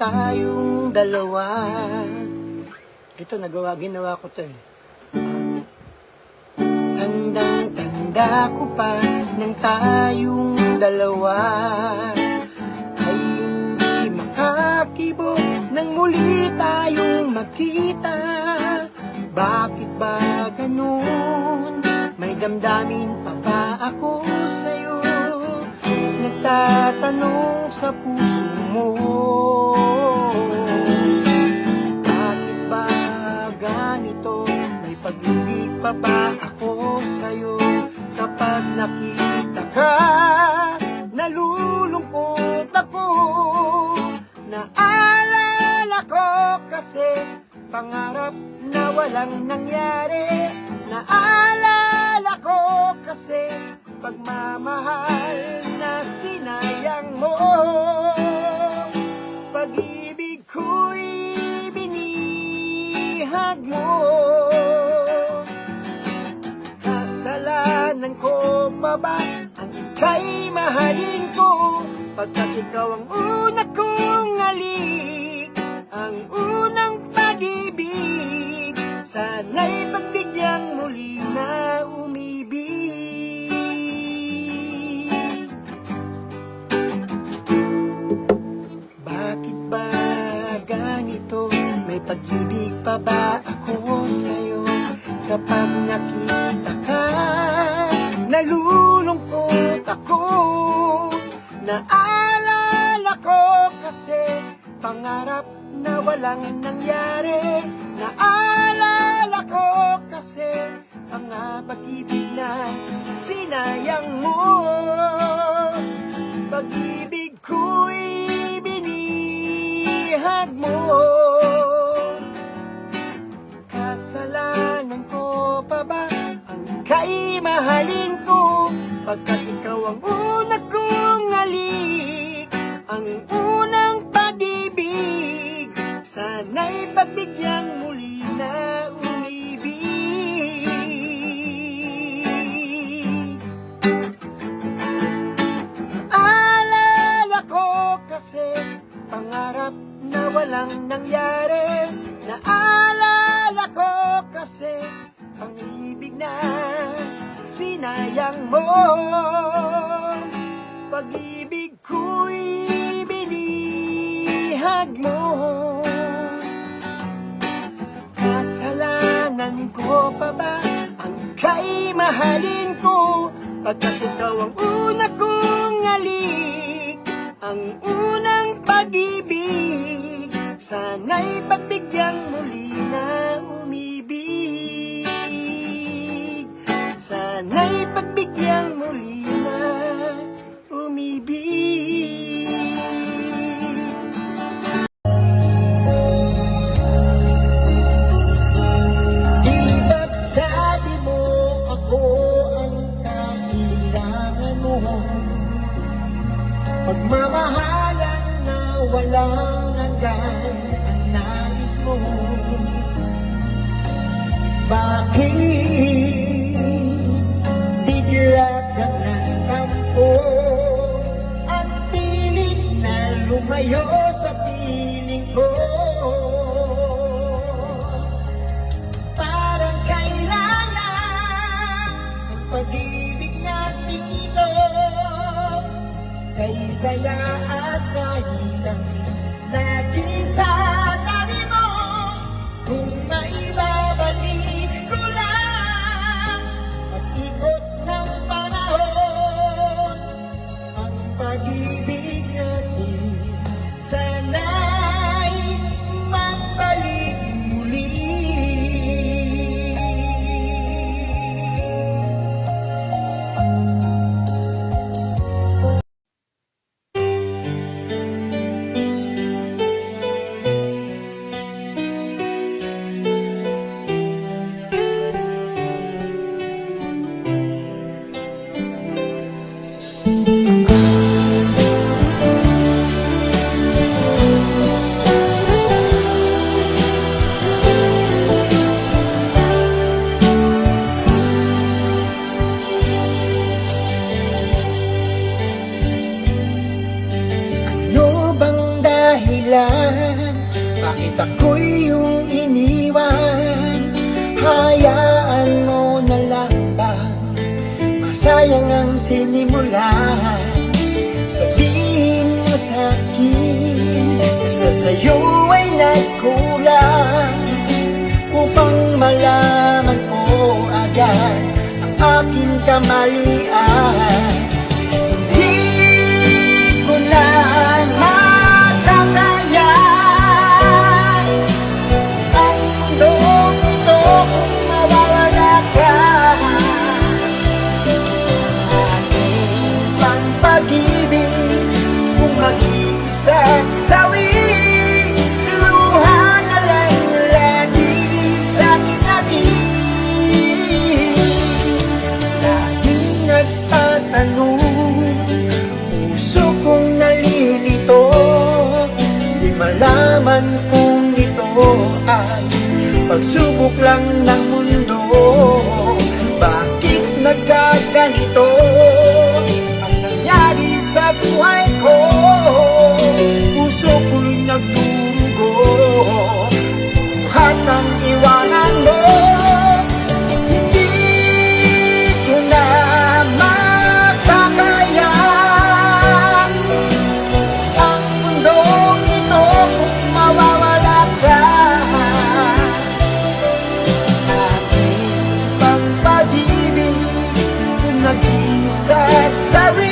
tayong dalawa. Ito, ginawa ko to eh. Tandang-tanda ko pa nang tayong dalawa ay hindi makakibot nang muli tayong magkita. Bakit ba ganun? May damdamin pa ba ako sa'yo? Nagtatanong sa puso mo. Bakit ba ganito? May pag-ibig pa ba ako sa'yo? Kapag nakita ka, nalulungkot ako. Naalala ko kasi pangarap na walang nangyari. Naalala ko kasi pagmamahal na sinayang mo. Pag-ibig ko'y binihag mo. Kasalanan ko pa ba ang ika'y mahalin ko? Pagkat ikaw ang una kong halik, ang unang pag-ibig. Sana'y pagbigyan muli na umibig. Bakit ba ganito? May pag-ibig pa ba ako sa'yo? Kapag nakita ka, nalulungkot ako. Naalala ko kasi pangarap na walang nangyari. Naalala ko kasi ang pag-ibig na sinayang mo. Pag-ibig ko'y binihag mo. Kasalanan ko pa ba ang ika'y mahalin ko? Pagkat ikaw ang una kong halik, ang unang pag-ibig. Sana'y pagbigyan muli na umibig. Alala ko kasi pangarap na walang nangyari. Naalala ko kasi pag-ibig na sinayang mo. Pag-ibig ko'y binihag mo. Kasalanan ko pa ba ang ika'y mahalin ko? Pagkat ikaw ang una kong halik, ang unang pag-ibig. Sana'y pagbigyan muli na umibig. Sana'y pagbigyan muli na umibig. Di ba't sabi mo ako ang kailangan mo? Pagmamahalan na walang hanggan ang nais mo. Bakit bigla ka ng tampo at pilit na lumayo sa piling ko? Parang kailangan ang pag-ibig natin ito, kay saya at kahit ang naging sa tabi mo. Kung maibabalik ko lang at ikot ng panahon ang pag-ibig natin, sana'y mabalik muli. dahilan Bakit ako'y iyong iniwan? Hayaan mo na lang bang masayang ang sinimulan? Sabihin mo sa'kin na sa'yo ay nagkulang, upang malaman ko agad ang aking kamalian. Hindi ko na matataya ang mundong ito kung mawawala ka. Ating pang pag-ibig kung mag-isa't sawi, luha na lang lagi sa'king ating. Laging nagtatanong, puso kong nalilito, di malaman kung ito ay pagsubok lang ng mundo. Bakit nagkaganito ang nangyari sa buhay ko? Puso ko'y nagdurugo, buhat ang iwanan mo. Hindi ko na makakaya ang mundong ito kung mawawala ka. Aking pang pag-ibig kung nag-isa't sabi,